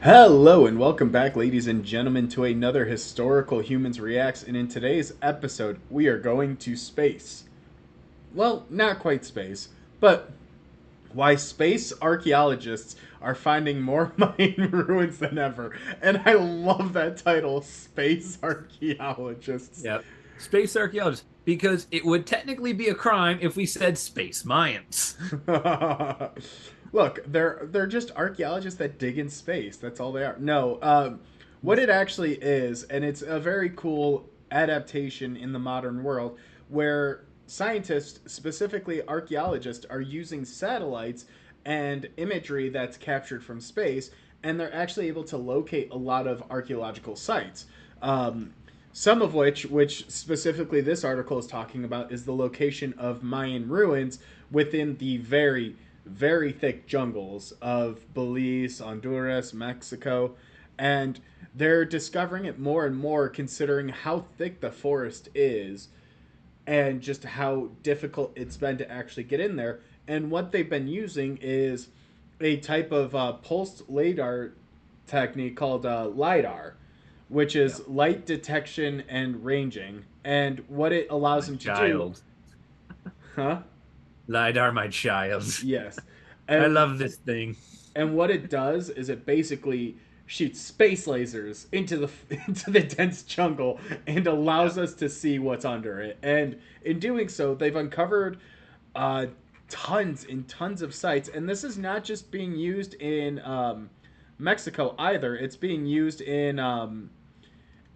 Hello and welcome back, ladies and gentlemen, to another Historical Humans Reacts. And in today's episode, we are going to space. Well, not quite space, but why space archaeologists are finding more Mayan ruins than ever. And I love that title, Space Archaeologists. Yep. Space archaeologists, because it would technically be a crime if we said space Mayans. Look, they're just archaeologists that dig in space. That's all they are. No, what it actually is, and it's a very cool adaptation in the modern world, where scientists, specifically archaeologists, are using satellites and imagery that's captured from space, and they're actually able to locate a lot of archaeological sites. Some of which specifically this article is talking about, is the location of Mayan ruins within the very, very thick jungles of Belize, Honduras, Mexico, and they're discovering it more and more considering how thick the forest is and just how difficult it's been to actually get in there. And what they've been using is a type of pulsed radar technique called LIDAR, which Yep. is light detection and ranging. And what it allows My them to do, child. huh? LiDAR, my child. Yes. I And love this thing. and what it does is it basically shoots space lasers into the into the dense jungle and allows Yep. us to see what's under it. And in doing so, they've uncovered uh, tons and tons of sites. And this is not just being used in Mexico either. It's being used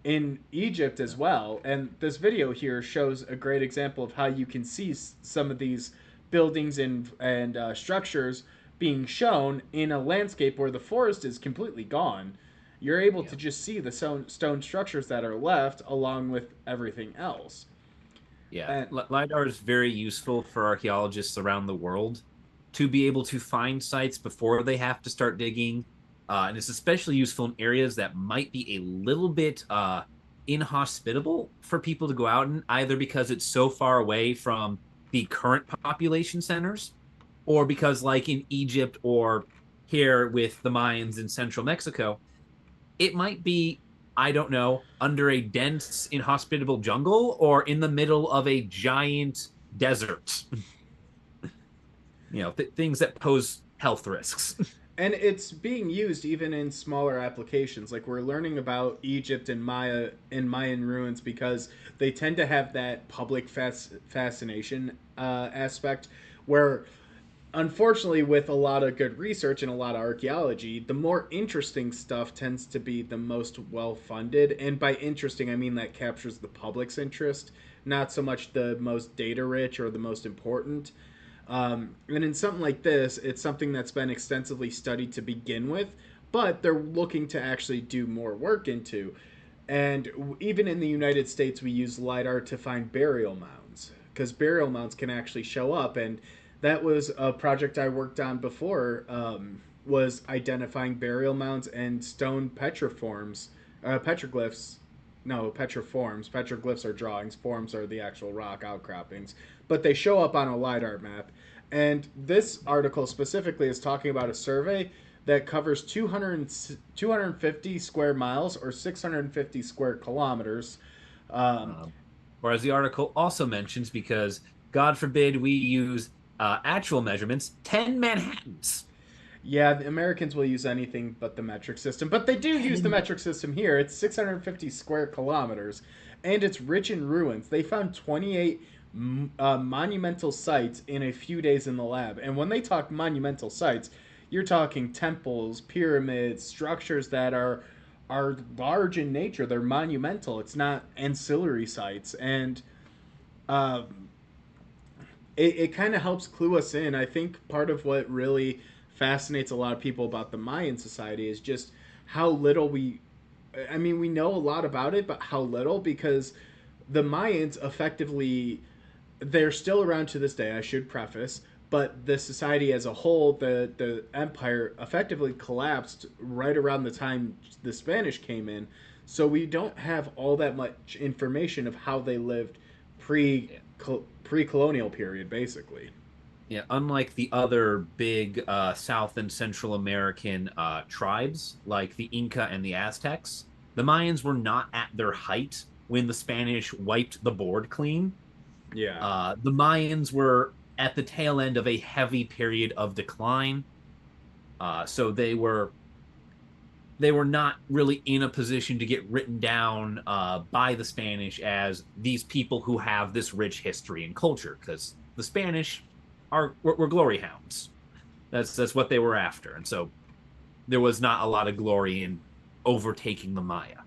in Egypt as well. And this video here shows a great example of how you can see some of these buildings and structures being shown in a landscape where the forest is completely gone. You're able to Yep. just see the stone structures that are left along with everything else. Yeah. And LiDAR is very useful for archaeologists around the world to be able to find sites before they have to start digging. And it's especially useful in areas that might be a little bit inhospitable for people to go out in, either because it's so far away from the current population centers, or because, like in Egypt or here with the Mayans in central Mexico, it might be, I don't know, under a dense, inhospitable jungle or in the middle of a giant desert. Things that pose health risks. and it's being used even in smaller applications. Like we're learning about Egypt and Mayan ruins because they tend to have that public fascination aspect where, unfortunately, with a lot of good research and a lot of archaeology, the more interesting stuff tends to be the most well funded. And by interesting, I mean that captures the public's interest, not so much the most data rich or the most important. And in something like this, it's something that's been extensively studied to begin with, but they're looking to actually do more work into. And even in the United States, we use LIDAR to find burial mounds because burial mounds can actually show up. And that was a project I worked on before, was identifying burial mounds and stone petriforms, petroglyphs. No, petriforms. Petroglyphs are drawings. Forms are the actual rock outcroppings. But they show up on a LiDAR map. And this article specifically is talking about a survey that covers 250 square miles or 650 square kilometers. Um, Um, or as the article also mentions, because God forbid we use actual measurements, 10 Manhattans. yeah, the Americans will use anything but the metric system, but they do use the 10. metric system here. It's 650 square kilometers, and it's rich in ruins. They found 28 monumental sites in a few days in the lab. And when they talk monumental sites, you're talking temples, pyramids, structures that are large in nature. They're monumental. It's not ancillary sites, and um, it kind of helps clue us in. I think part of what really fascinates a lot of people about the Mayan society is just how little we. I mean, we know a lot about it, but how little, because the Mayans effectively, they're still around to this day, I should preface, but the society as a whole, the empire effectively collapsed right around the time the Spanish came in. So we don't have all that much information of how they lived pre Yeah. pre colonial period, basically. Yeah, unlike the other big South and Central American tribes, like the Inca and the Aztecs, the Mayans were not at their height when the Spanish wiped the board clean. Yeah. The Mayans were at the tail end of a heavy period of decline, so they were not really in a position to get written down by the Spanish as these people who have this rich history and culture, because the Spanish were glory hounds. That's what they were after, and so there was not a lot of glory in overtaking the Maya.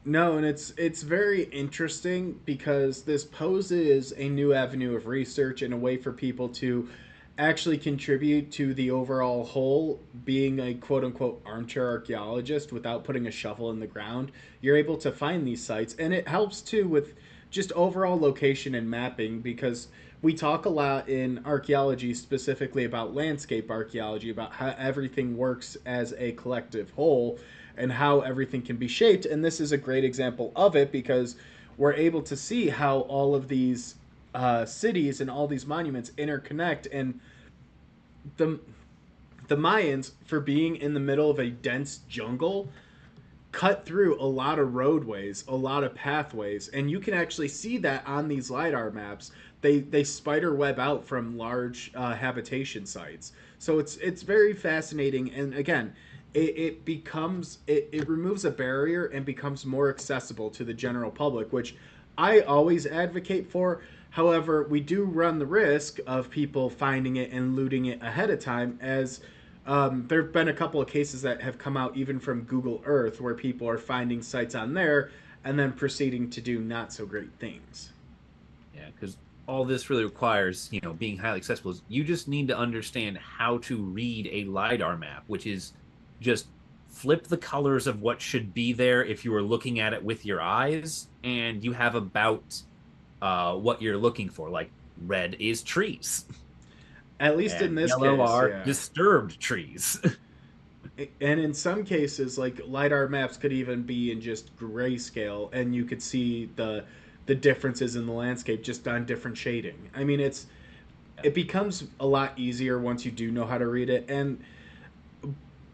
No, and it's very interesting because this poses a new avenue of research and a way for people to actually contribute to the overall whole. Being a quote unquote armchair archaeologist without putting a shovel in the ground, you're able to find these sites, and it helps too with just overall location and mapping because we talk a lot in archaeology specifically about landscape archaeology, about how everything works as a collective whole and how everything can be shaped. And this is a great example of it because we're able to see how all of these cities and all these monuments interconnect. And the the Mayans, for being in the middle of a dense jungle, cut through a lot of roadways, a lot of pathways, and you can actually see that on these lidar maps. They spider web out from large habitation sites, so it's very fascinating. And again, it removes a barrier and becomes more accessible to the general public, which I always advocate for. However, we do run the risk of people finding it and looting it ahead of time, as there have been a couple of cases that have come out even from Google Earth where people are finding sites on there and then proceeding to do not so great things. Yeah, because all this really requires, being highly accessible is you just need to understand how to read a LiDAR map, which is just flip the colors of what should be there if you were looking at it with your eyes, and you have about what you're looking for. Like red is trees, At least in and this yellow case, are yeah. disturbed trees. And in some cases, like lidar maps could even be in just grayscale, and you could see the differences in the landscape just on different shading. I mean, it becomes a lot easier once you do know how to read it. And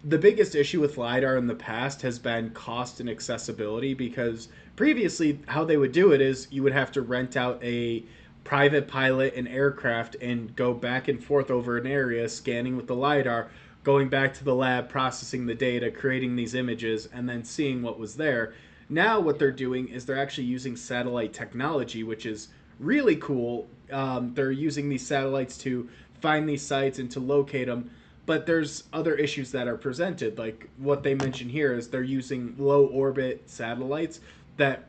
the biggest issue with lidar in the past has been cost and accessibility, because previously how they would do it is you would have to rent out a private pilot and aircraft and go back and forth over an area scanning with the lidar, going back to the lab, processing the data, creating these images, and then seeing what was there. Now what they're doing is they're actually using satellite technology, which is really cool. They're using these satellites to find these sites and to locate them, but there's other issues that are presented. Like what they mention here is they're using low orbit satellites that,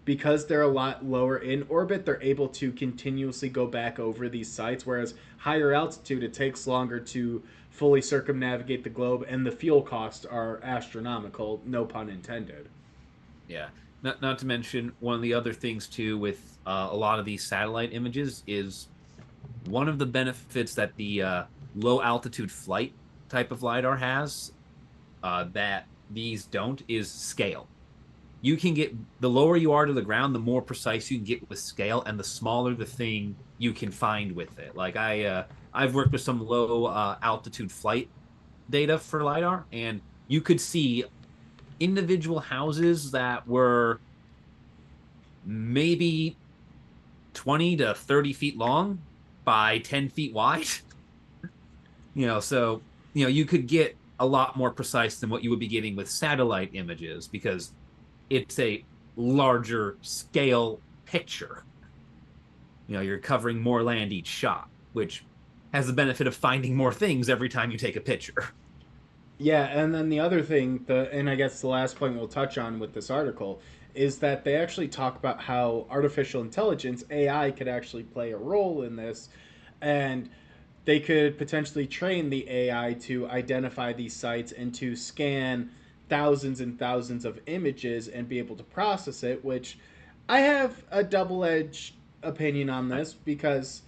because they're a lot lower in orbit, they're able to continuously go back over these sites, whereas higher altitude, it takes longer to fully circumnavigate the globe, and the fuel costs are astronomical, no pun intended. Yeah. Not to mention one of the other things too with a lot of these satellite images is one of the benefits that the low altitude flight type of lidar has that these don't is scale. You can get the lower you are to the ground, the more precise you can get with scale, and the smaller the thing you can find with it. Like I've worked with some low altitude flight data for lidar, and you could see individual houses that were maybe 20 to 30 feet long by 10 feet wide. So you could get a lot more precise than what you would be getting with satellite images because it's a larger scale picture. You're covering more land each shot, which has the benefit of finding more things every time you take a picture. Yeah, and then the other thing, and I guess the last point we'll touch on with this article, is that they actually talk about how artificial intelligence, AI, could actually play a role in this, and they could potentially train the AI to identify these sites and to scan thousands and thousands of images and be able to process it, which I have a double edged opinion on this because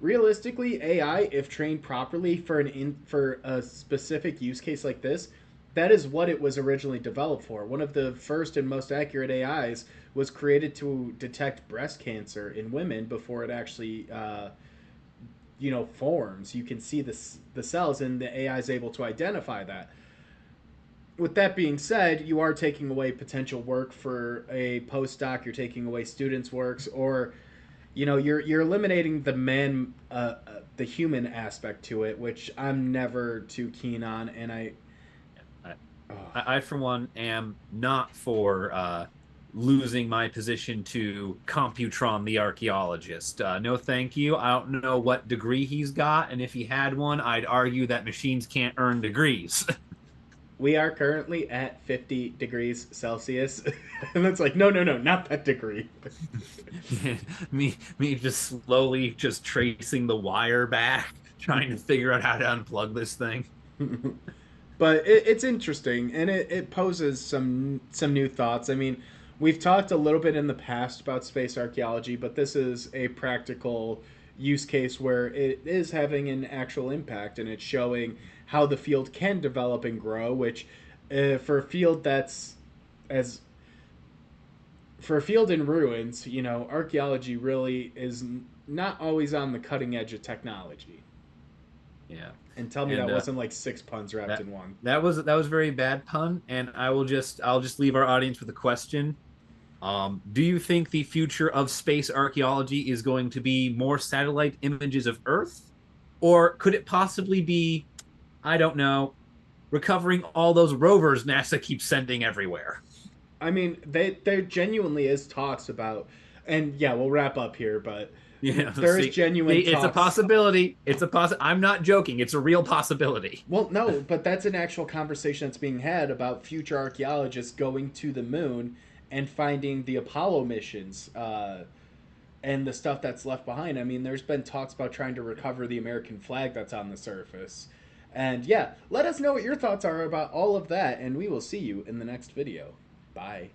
realistically, AI, if trained properly for for a specific use case like this, that is what it was originally developed for. One of the first and most accurate AIs was created to detect breast cancer in women before it actually forms. You can see the cells, and the AI is able to identify that. With that being said, you are taking away potential work for a postdoc. You're taking away students' works, or you're eliminating the human aspect to it, which I'm never too keen on. And I, oh, I for one, am not for losing my position to Computron the archaeologist. No, thank you. I don't know what degree he's got, and if he had one, I'd argue that machines can't earn degrees. we are currently at 50 degrees Celsius, and it's like, no, no, no, not that degree. me just slowly just tracing the wire back, trying to figure out how to unplug this thing. But it's interesting, and it poses some new thoughts. I mean, we've talked a little bit in the past about space archaeology, but this is a practical use case where it is having an actual impact, and it's showing how the field can develop and grow. Which, for a field that's as for a field in ruins, archaeology really is not always on the cutting edge of technology. Yeah, And tell me and that wasn't like six puns wrapped that in one. that was a very bad pun, and I'll just leave our audience with a question. Do you think the future of space archaeology is going to be more satellite images of Earth, or could it possibly be, I don't know, recovering all those rovers NASA keeps sending everywhere? I mean, there genuinely is talks about, and yeah, we'll wrap up here, but Yeah, there is genuine it's a talks. possibility. I'm not joking. It's a real possibility. Well, no, but that's an actual conversation that's being had about future archaeologists going to the moon and finding the Apollo missions, and the stuff that's left behind. I mean, there's been talks about trying to recover the American flag that's on the surface. And yeah, let us know what your thoughts are about all of that, and we will see you in the next video. Bye.